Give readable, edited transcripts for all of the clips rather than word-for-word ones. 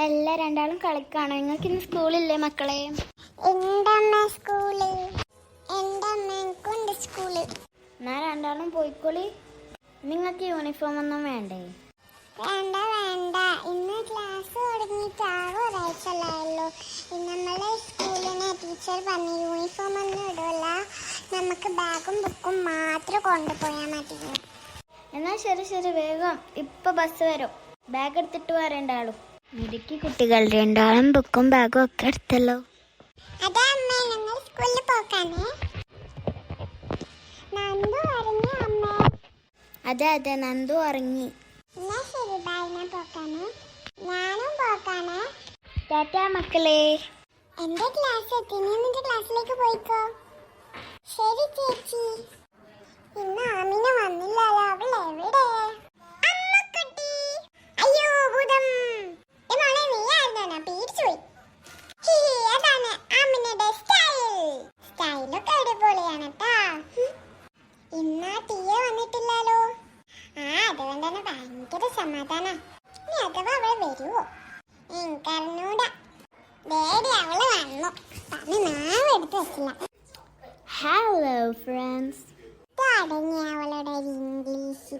എല്ലാ രണ്ടാളും കളിക്കാണോ? നിങ്ങൾക്ക് ഇന്ന് സ്കൂളില്ലേ മക്കളെ? എന്നാ രണ്ടാളും പോയിക്കോളി. നിങ്ങൾക്ക് യൂണിഫോം ഒന്നും വേണ്ടേ? വേണ്ട വേണ്ട, ഇന്ന് ക്ലാസ് തുടങ്ങിയിട്ട് ഒരാഴ്ചയല്ലോ. നമ്മളെ സ്കൂളിനെ ടീച്ചർ പറഞ്ഞു യൂണിഫോം ഒന്നും ഇടില്ല, നമുക്ക് ബാഗും ബുക്കും മാത്രം കൊണ്ടുപോയാൽ മതി. എന്നാൽ ശരി ശരി, വേഗം ഇപ്പൊ ബസ് വരും. ബാഗ് എടുത്തിട്ട് വരണ്ടാളും. മിടുക്കി കുട്ടികൾ, രണ്ടാളും ബുക്കും ബാഗും ഒക്കെ എടുത്തല്ലോ. അതെ അമ്മേ, ഞങ്ങൾ സ്കൂളിൽ പോക്കാനേ. നന്ദു ഇറങ്ങി അമ്മേ. അതെ അതെ, നന്ദു ഇറങ്ങി. എന്നാ ശരി, ബൈ. ഞാൻ പോക്കാനേ. ഞാനും പോക്കാനേ. ടാറ്റാ മക്കളെ. എന്റെ ക്ലാസ് എത്തി, നീ നിന്റെ ക്ലാസ്സിലേക്ക് പോയിക്കോ. ശരി ചേച്ചി. ഇന്ന് ആമിന വന്നില്ലല്ലോ, അവൾ എവിടെ? അമ്മക്കുട്ടി. അയ്യോ ഭൂതം. മോളെ നീ ആയിരുന്നോ? പേടിച്ചുപോയി. അതാണ് ആമിനയുടെ സ്റ്റൈലൊക്കെ അടിപൊളിയാണ് കേട്ടാ. ഇന്നാ ടീയ വന്നിട്ടില്ലല്ലോ. അതുകൊണ്ട് തന്നെ ഭയങ്കര സമാധാനം. ഇനി അഥവാ അവൾ വരുവോ എനിക്കറിഞ്ഞൂടാ. ഡേഡി അവള് വന്നു, പറഞ്ഞ് നാവെടുത്ത് വെച്ചില്ല. Hello friends. തുടങ്ങി അവളുടെ ഒരു ഇംഗ്ലീഷ്.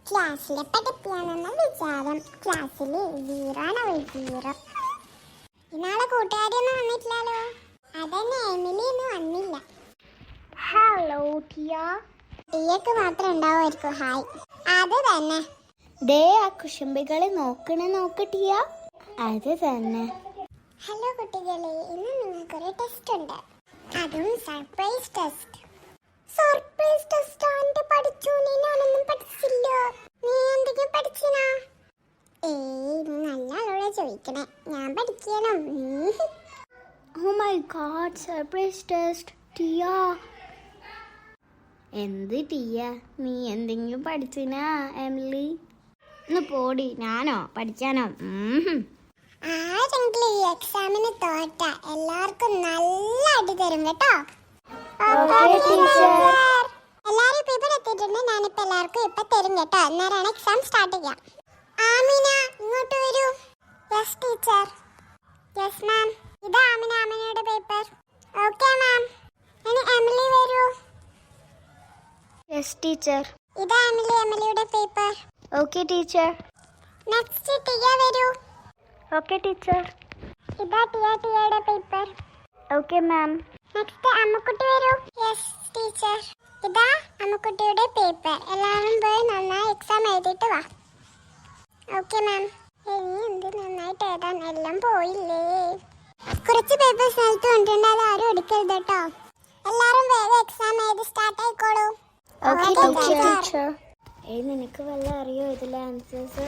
ക്ലാസ്സിലെ പഠിപ്പിയാണെന്ന വിചാരം. ക്ലാസ്സിൽ 0 ആണ് അവൾ, 0. ഇന്നാളെ കൂട്ടുകാരിയൊന്നും വന്നിട്ടില്ലല്ലോ. അതന്നെ, എമിലി ഒന്നും വന്നില്ല. ഹലോ ടിയ. ടീയക്ക് മാത്രം ഉണ്ടാവുമായിരിക്കും ഹായ്. അത് തന്നെ. ദേ ആ കുശുംബികളെ നോക്ക് ടിയ. അത് തന്നെ. ഹലോ കുട്ടികളെ, ഇന്ന് നിങ്ങൾക്കൊരു ടെസ്റ്റ് ഉണ്ട്. അതും സർപ്രൈസ് ടെസ്റ്റ്. സർപ്രൈസ് ടെസ്റ്റ് ആണ്ട് പഠിച്ചു? ഞാനൊന്നും പഠിച്ചില്ല. നീ എന്തെങ്കിലും പഠിച്ചിനാ? ഇന്ന് നല്ല ആളോടെ ചോദിക്കണേ, ഞാൻ പഠിക്കണം. Oh my God, surprise test Tia. എന്ത് ടിയ, നീ എന്തെങ്കിലും പഠിച്ചിനാ? എമിലി ഒന്ന് പോടി. ഞാനോ പഠിക്കാനോ? ആരെങ്കിലും ഈ എക്സാമിന് തോറ്റ എല്ലാവർക്കും നല്ല അടി തരും കേട്ടോ. എല്ലാരും പേപ്പർ എത്തിയിട്ടുണ്ട്, ഞാനിപ്പോ എല്ലാവർക്കും ഇപ്പൊ തരും കേട്ടോ. അന്നേരമാണ് എക്സാം സ്റ്റാർട്ട് ചെയ്യാം. ആമിന ഇങ്ങോട്ട് വരൂ. Yes teacher. Yes ma'am. ഇതാ ആമിനയുടെ പേപ്പർ. Okay ma'am. ഇനി എമിലി വരൂ. Yes teacher. ഇതാ എമിലിയുടെ paper. Okay teacher. Next Tia വരൂ. Okay teacher. ഇതാ ടിയയുടെ paper. Okay ma'am. Next Ammukutty വരൂ. Yes teacher. ഇതാ അമ്മുക്കുട്ടിയുടെ പേപ്പർ. എല്ലാവരും പോയി നന്നായി എക്സാം എഴുതിയിട്ട് വാ. Okay ma'am. ഇനി എന്ത് നന്നായിട്ട് എഴുതാൻ, എല്ലാം പോയില്ലേ. കുറച്ച് പേപ്പേഴ്സ് നിലത്ത് കൊണ്ടുണ്ട്, അത് ആരും എടുക്കരുത് കേട്ടോ. എല്ലാവരും വേഗം എക്സാം എഴുതി സ്റ്റാർട്ട് ആയിക്കോളൂ. ടീച്ചർ. നിനക്ക് വല്ല അറിയോ ഇതിലെ ആൻസേഴ്സ്?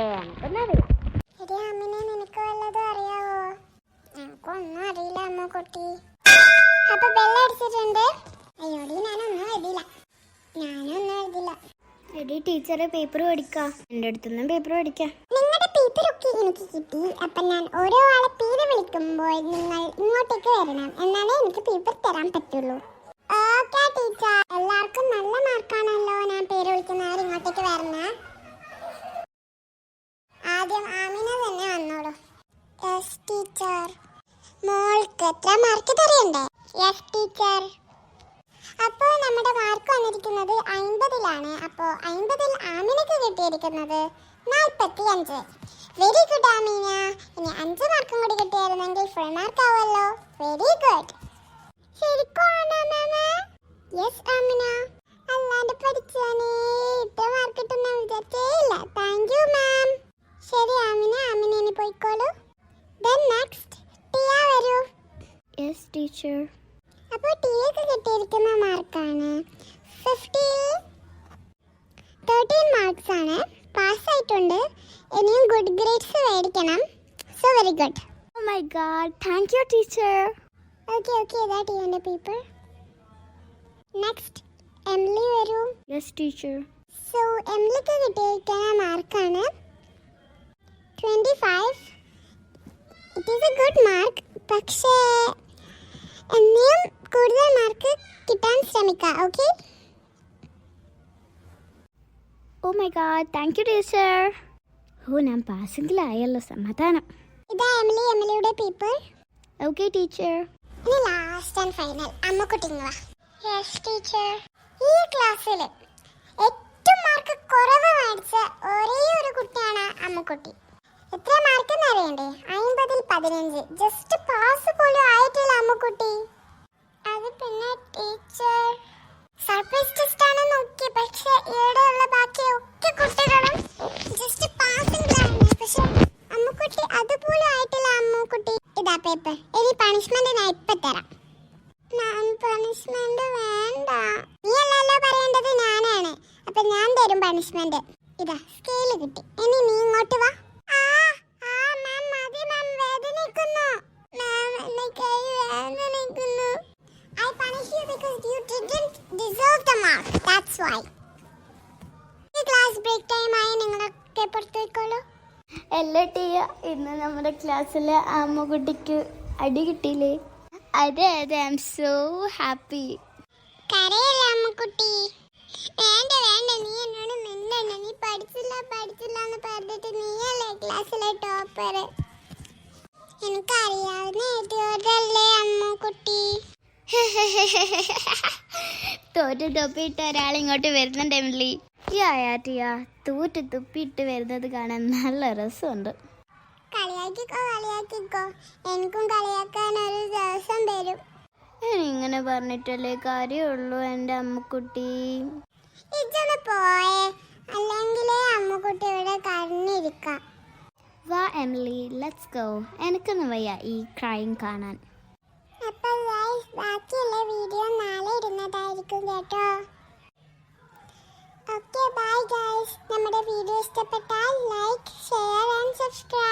എനിക്കൊന്നറിയോ. എടി അമ്മിനെ, നിനക്ക് വല്ലതും അറിയാവോ? എനിക്കൊന്നും അറിയില്ല അമ്മുക്കുട്ടി. അപ്പൊ ബെല്ലടിച്ചിട്ടുണ്ട്. അയ്യോടി, ഞാനൊന്നും എഴുതില്ല. എടി ടീച്ചറെ പേപ്പർ പഠിക്കാം. എൻ്റെ അടുത്തൊന്നും പേപ്പർ പഠിക്കാം. നിങ്ങളുടെ പേപ്പറൊക്കെ എനിക്ക് കിട്ടി. അപ്പൊ ഞാൻ ഓരോ ആളെ പേര് വിളിക്കുമ്പോൾ നിങ്ങൾ ഇങ്ങോട്ടേക്ക് വരണം, എന്നാലേ എനിക്ക് പേപ്പർ തരാൻ പറ്റുള്ളൂ. Okay teacher. എല്ലാവർക്കും നല്ല മാർക്കാണല്ലോ. ഞാൻ പേര് വിളിക്കുന്നവർ ഇങ്ങോട്ടേക്ക് വരണേ. ആദ്യം ആമിന തന്നെ വന്നോളൂ. Yes teacher. മോൾക്ക് എത്ര മാർക്ക് തരണ്ടേ? Yes teacher. അപ്പോൾ നമ്മുടെ മാർക്ക് വന്നിരിക്കുന്നത് 50ലാണ്. അപ്പോൾ 50ൽ ആമിനക്ക് കിട്ടിയിരിക്കുന്നത് 45. Very good Amina. ഇനി 5 മാർക്കും കൂടി കിട്ടിയായിരുന്നെങ്കിൽ ഫുൾ മാർക്ക് ആവുമല്ലോ. Very good. ശരിക്കും മാമ? യെസ് ആമിന. അല്ലാണ്ട് പഠിച്ചാനേ ഇത്ര മാർക്ക് കിട്ടുന്ന വിചാരിച്ചേയില്ല. Thank you ma'am. ശരി ആമിന, ഇനി പോയിക്കോളൂ. Then next ടിയ വരൂ. Yes teacher. അപ്പോൾ ടിയക്ക് കിട്ടിയിരിക്കുന്ന മാർക്കാണ് 50ൽ 13 മാർക്സ് ആണ്. പാസ്സായിട്ടുണ്ട്. ഇനിയും ഗുഡ് ഗ്രേഡ്സ് മേടിക്കണം. So very good. Oh my God, thank you teacher. Okay ഇതാ ടിയന്റെ പേപ്പർ. നെക്സ്റ്റ് എമിലി വരൂ. Yes teacher. സോ എമിലിക്ക് കിട്ടിയിരിക്കുന്ന മാർക്കാണ് 25. It is a good mark. പക്ഷേ എന്നെയും കൂടുതൽ മാർക്ക് കിട്ടാൻ ശ്രമിക്കാം. Okay. Oh my God, thank you teacher. Oh ഞാൻ പാസ്സെങ്കിലായല്ലോ, സമാധാനം. ഇതാ എമിലി, എമിലിയുടെ പേപ്പർ. Okay teacher. ഇനി ലാസ്റ്റ് ആൻഡ് ഫൈനൽ അമ്മുക്കുട്ടി വാ. Yes teacher. ഈ ക്ലാസ്സിൽ ഏറ്റവും മാർക്ക് കുറവ് മേടിച്ച ഒരേ ഒരു കുട്ടിയാണ് അമ്മുക്കുട്ടി. എത്ര മാർക്ക് അറിയണ്ടേ? 50-15. ജസ്റ്റ് പാസ് പോലും ആയിട്ടില്ല അമ്മുക്കുട്ടി. അത് പിന്നെ ടീച്ചർ സർപ്രൈസ് ടെസ്റ്റ് ആണ് നോക്കി, പക്ഷെ ഇവിടെയുള്ള ബാക്കി ഒക്കെ കുട്ടികളും ജസ്റ്റ് പാസിംഗിലാണ്. പക്ഷെ അമ്മുക്കുട്ടി അതുപോലും ആയിട്ടില്ല. അമ്മുക്കുട്ടി ഇതാ പേപ്പർ. ഇനി പണിഷ്മെന്റ് ഞാൻ ഇപ്പൊ തരാം. പണിഷ്മെന്റ് വേണ്ട, നീ അല്ലല്ലോ പറയേണ്ടത്, ഞാനാണ്. അപ്പൊ ഞാൻ തരും പണിഷ്മെന്റ്. ഇതാ സ്കെയില് കിട്ടി. ഇനി നീ ഇങ്ങോട്ട് വാ. I punish you because you didn't deserve the mark. That's why. Class break time ആയി നിങ്ങളൊക്കെ പുറത്തേക്കോളൂ. അല്ല ടീയ, ഇന്ന് നമ്മുടെ ക്ലാസ്സിലെ അമ്മുകുട്ടിക്ക് അടി കിട്ടിയില്ലേ? അതെ അതെ, ഐ എം സോ ഹാപ്പി. കരയല്ലേ അമ്മുക്കുട്ടി? വേണ്ട വേണ്ട, നീ എന്നോട് മിണ്ടണ്ട. നീ പഠിച്ചില്ല എന്ന് പറഞ്ഞിട്ട് നീയല്ലേ ക്ലാസ്സിലെ ടോപ്പർ. എനിക്കറിയാവുന്ന എഴുതിയോടല്ലേ അമ്മുക്കുട്ടി. തോറ്റ് തൊപ്പിയിട്ട് ഒരാൾ ഇങ്ങോട്ട് വരുന്നുണ്ട് എമിലി. ടിയ, തോറ്റ് തുപ്പിയിട്ട് വരുന്നത് കാണാൻ നല്ല രസമുണ്ട്. കളിയാക്കിക്കോ. എനിക്കും കളിയാക്കാൻ ഒരു ദിവസം വരും. ഇങ്ങനെ പറഞ്ഞിട്ടല്ലേ കാര്യമുള്ളൂ എൻ്റെ അമ്മുക്കുട്ടി. ഇതൊന്ന് പോയേ, അല്ലെങ്കിലേ അമ്മുക്കുട്ടി ഇവിടെ കരഞ്ഞിരിക്കാം. വാ എമിലി, ലെറ്റ്സ് ഗോ. എനിക്കൊന്നും വയ്യ ഈ ക്രൈം കാണാൻ. അപ്പോൾ ബാക്കിയുള്ള വീഡിയോ നാളെ ഇടുന്നതായിരിക്കും കേട്ടോ. Okay bye guys. നമ്മുടെ വീഡിയോ ഇഷ്ടപ്പെട്ടാൽ ലൈക്ക്, ഷെയർ ആൻഡ് സബ്സ്ക്രൈബ്.